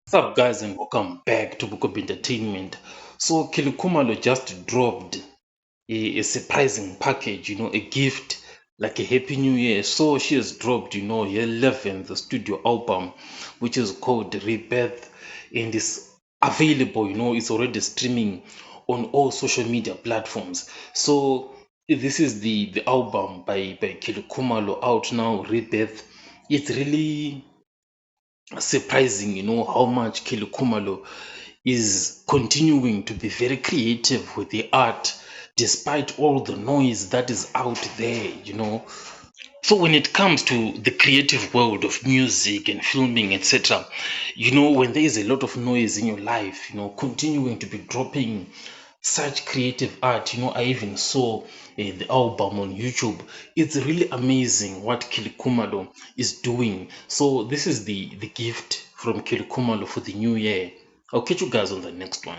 What's up, guys, and welcome back to Book of Entertainment. So, Kilikumalo just dropped a surprising package, a gift like a Happy New Year. So, she has dropped, her 11th studio album, which is called Rebirth, and is available, it's already streaming on all social media platforms. So, this is the album by Kilikumalo out now, Rebirth. It's really surprising, how much Kelly Kumalo is continuing to be very creative with the art despite all the noise that is out there. So when it comes to the creative world of music and filming, etc., when there is a lot of noise in your life, continuing to be dropping such creative art, I even saw the album on YouTube. It's really amazing what Kilikumalo is doing. So this is the gift from Kilikumalo for the new year. I'll catch you guys on the next one.